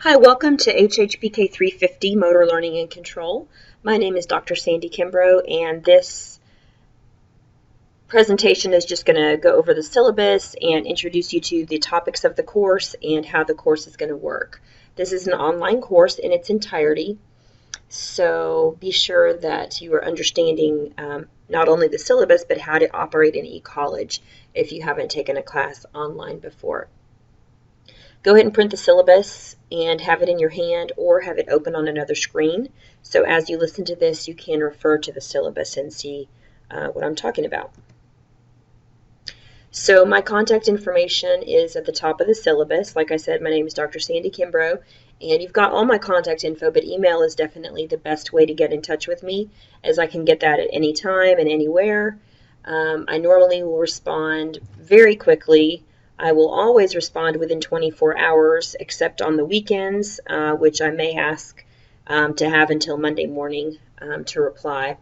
Hi, welcome to HHPK 350 Motor Learning and Control. My name is Dr. Sandy Kimbrough, and this presentation is just going to go over the syllabus and introduce you to the topics of the course and how the course is going to work. This is an online course in its entirety, so be sure that you are understanding not only the syllabus but how to operate in ECollege if you haven't taken a class online before. Go ahead and print the syllabus and have it in your hand or have it open on another screen. So as you listen to this, you can refer to the syllabus and see what I'm talking about. So my contact information is at the top of the syllabus. Like I said, my name is Dr. Sandy Kimbrough, and you've got all my contact info, but email is definitely the best way to get in touch with me, as I can get that at any time and anywhere. I normally will respond very quickly. I will always respond within 24 hours, except on the weekends, which I may ask to have until Monday morning to reply.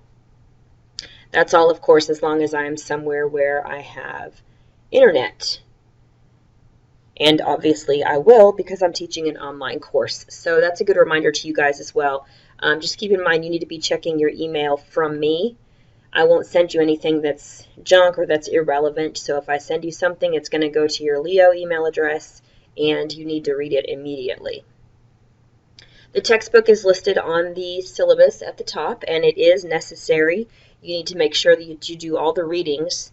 That's all, of course, as long as I'm somewhere where I have internet. And obviously I will, because I'm teaching an online course. So that's a good reminder to you guys as well. Just keep in mind you need to be checking your email from me. I won't send you anything that's junk or that's irrelevant. So if I send you something, it's going to go to your Leo email address and you need to read it immediately. The textbook is listed on the syllabus at the top, and it is necessary. You need to make sure that you do all the readings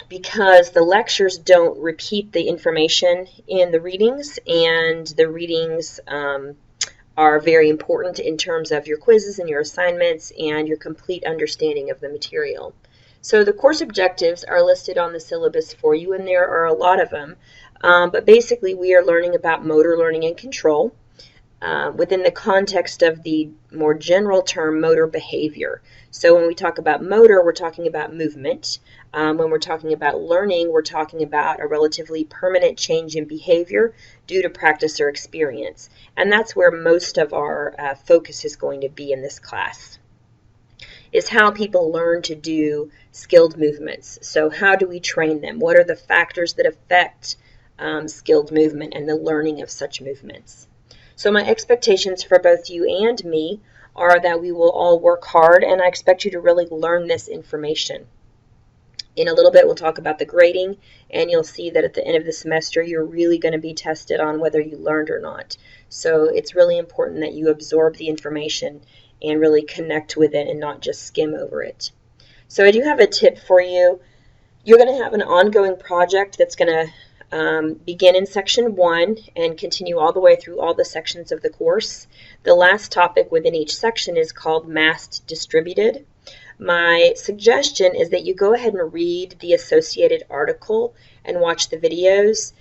because the lectures don't repeat the information in the readings, and the readings are very important in terms of your quizzes and your assignments and your complete understanding of the material. So the course objectives are listed on the syllabus for you, and there are a lot of them. But basically we are learning about motor learning and control within the context of the more general term motor behavior. So when we talk about motor, we're talking about movement. When we're talking about learning, we're talking about a relatively permanent change in behavior due to practice or experience. And that's where most of our focus is going to be in this class, is how people learn to do skilled movements. So how do we train them? What are the factors that affect skilled movement and the learning of such movements? So my expectations for both you and me are that we will all work hard, and I expect you to really learn this information. In a little bit, we'll talk about the grading, and you'll see that at the end of the semester, you're really going to be tested on whether you learned or not. So it's really important that you absorb the information and really connect with it and not just skim over it. So I do have a tip for you. You're going to have an ongoing project that's going to begin in section 1 and continue all the way through all the sections of the course. The last topic within each section is called massed distributed. My suggestion is that you go ahead and read the associated article and watch the videos.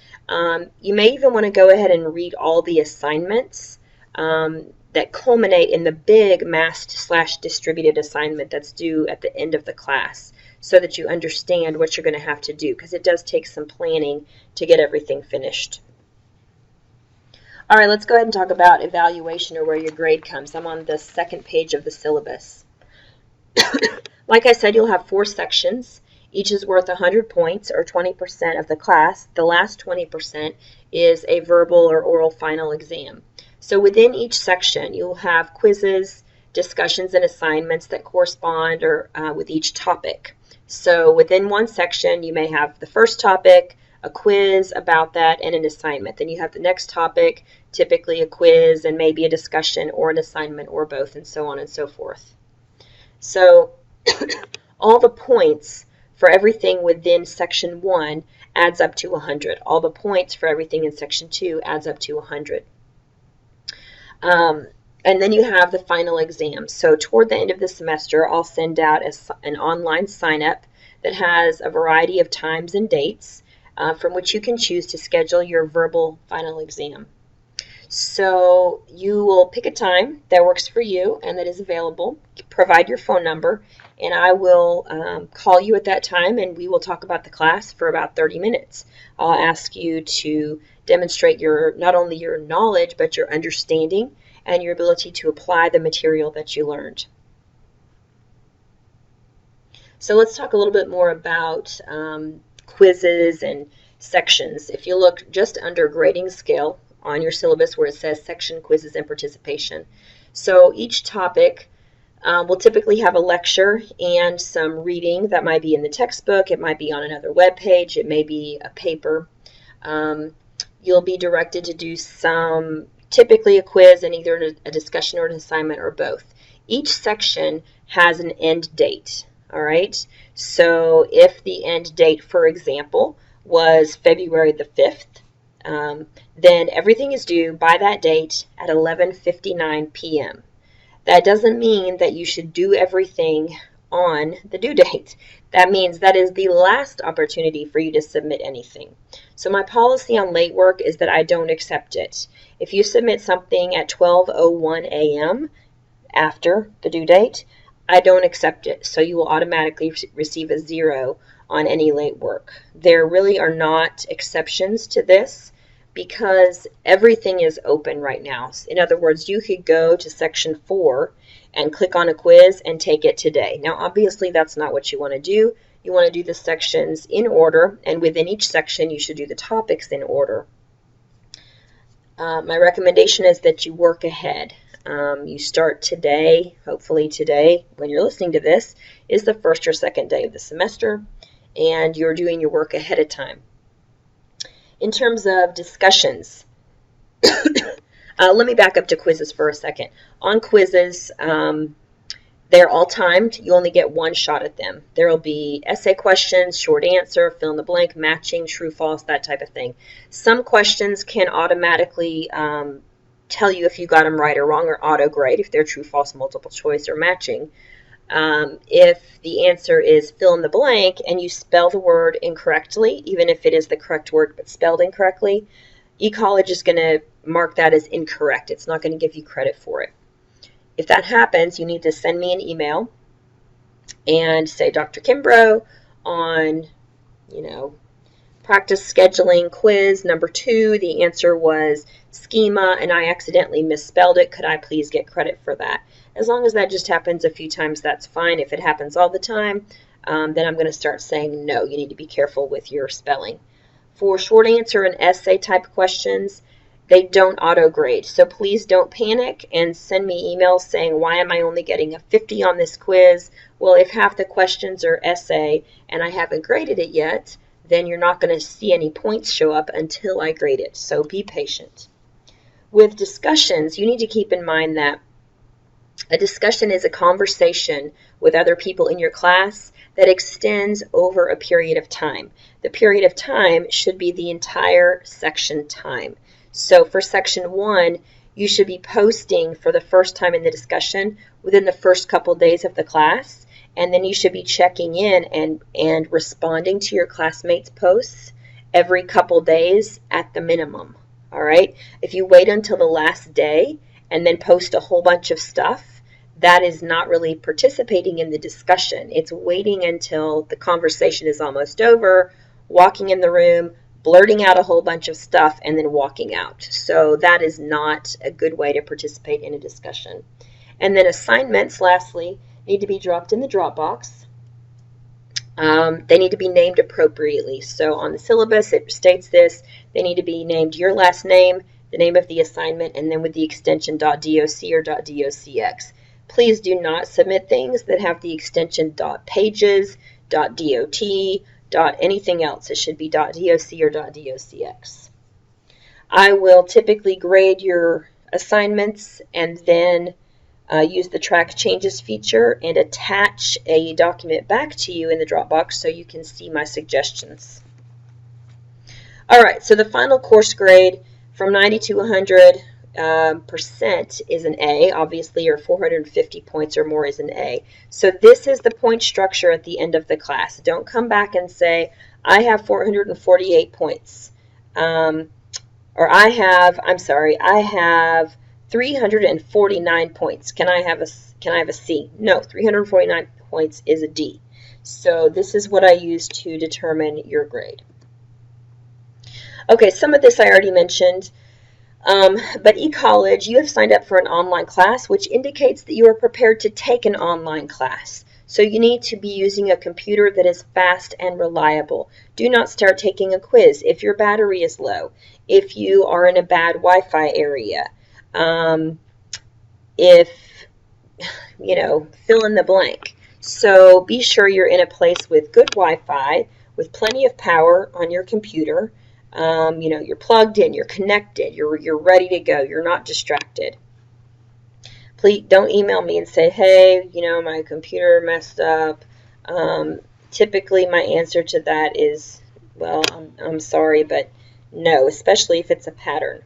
You may even want to go ahead and read all the assignments that culminate in the big massed/distributed assignment that's due at the end of the class, so that you understand what you're going to have to do, because it does take some planning to get everything finished. All right, let's go ahead and talk about evaluation, or where your grade comes. I'm on the second page of the syllabus. Like I said, you'll have 4 sections. Each is worth 100 points, or 20% of the class. The last 20% is a verbal or oral final exam. So within each section, you'll have quizzes, discussions, and assignments that correspond with each topic. So within one section, you may have the first topic, a quiz about that, and an assignment. Then you have the next topic, typically a quiz and maybe a discussion or an assignment or both, and so on and so forth. So all the points for everything within section 1 adds up to 100. All the points for everything in section 2 adds up to 100. And then you have the final exam. So toward the end of the semester, I'll send out an online sign-up that has a variety of times and dates from which you can choose to schedule your verbal final exam. So you will pick a time that works for you and that is available. Provide your phone number, and I will call you at that time, and we will talk about the class for about 30 minutes. I'll ask you to demonstrate not only your knowledge, but your understanding and your ability to apply the material that you learned. So let's talk a little bit more about quizzes and sections. If you look just under grading scale on your syllabus where it says section quizzes and participation. So each topic will typically have a lecture and some reading that might be in the textbook, it might be on another web page, it may be a paper. You'll be directed to do typically a quiz and either a discussion or an assignment or both. Each section has an end date, all right? So if the end date, for example, was February the 5th, then everything is due by that date at 11:59 p.m. That doesn't mean that you should do everything on the due date. That means that is the last opportunity for you to submit anything. So my policy on late work is that I don't accept it. If you submit something at 12:01 a.m. after the due date, I don't accept it. So you will automatically receive a 0 on any late work. There really are not exceptions to this because everything is open right now. In other words, you could go to section 4 and click on a quiz and take it today. Now, obviously, that's not what you want to do. You want to do the sections in order, and within each section, you should do the topics in order. My recommendation is that you work ahead. You start today, hopefully today, when you're listening to this, is the first or second day of the semester, and you're doing your work ahead of time. In terms of discussions, let me back up to quizzes for a second. On quizzes, they're all timed. You only get one shot at them. There will be essay questions, short answer, fill in the blank, matching, true, false, that type of thing. Some questions can automatically tell you if you got them right or wrong, or auto grade if they're true, false, multiple choice, or matching. If the answer is fill in the blank and you spell the word incorrectly, even if it is the correct word but spelled incorrectly, ECollege is going to mark that as incorrect. It's not going to give you credit for it. If that happens, you need to send me an email and say, Dr. Kimbrough, on, practice scheduling quiz number 2, the answer was schema and I accidentally misspelled it. Could I please get credit for that? As long as that just happens a few times, that's fine. If it happens all the time, then I'm going to start saying, no, you need to be careful with your spelling. For short answer and essay type questions, they don't auto grade. So please don't panic and send me emails saying, why am I only getting a 50 on this quiz? Well, if half the questions are essay and I haven't graded it yet, then you're not going to see any points show up until I grade it. So be patient. With discussions, you need to keep in mind that a discussion is a conversation with other people in your class that extends over a period of time. The period of time should be the entire section time. So for section 1, you should be posting for the first time in the discussion within the first couple days of the class, and then you should be checking in and responding to your classmates' posts every couple days at the minimum. All right? If you wait until the last day and then post a whole bunch of stuff, that is not really participating in the discussion. It's waiting until the conversation is almost over, walking in the room, blurting out a whole bunch of stuff, and then walking out. So that is not a good way to participate in a discussion. And then assignments, lastly, need to be dropped in the Dropbox. They need to be named appropriately. So on the syllabus, it states this. They need to be named your last name, the name of the assignment, and then with the extension .doc or .docx. Please do not submit things that have the extension .pages, .dot, anything else. It should be .doc or .docx. I will typically grade your assignments and then use the track changes feature and attach a document back to you in the Dropbox so you can see my suggestions. All right, so the final course grade from 90 to 100% is an A, obviously, or 450 points or more is an A. So this is the point structure at the end of the class. Don't come back and say, I have 448 points. Or I have 349 points. Can I have a C? No, 349 points is a D. So this is what I use to determine your grade. Okay, some of this I already mentioned. But ECollege, you have signed up for an online class, which indicates that you are prepared to take an online class. So you need to be using a computer that is fast and reliable. Do not start taking a quiz if your battery is low. if you are in a bad Wi-Fi area, if, fill in the blank. So be sure you're in a place with good Wi-Fi, with plenty of power on your computer. You're plugged in, you're connected, you're ready to go, you're not distracted. Please don't email me and say, hey, my computer messed up. Typically my answer to that is, well, I'm sorry, but no, especially if it's a pattern.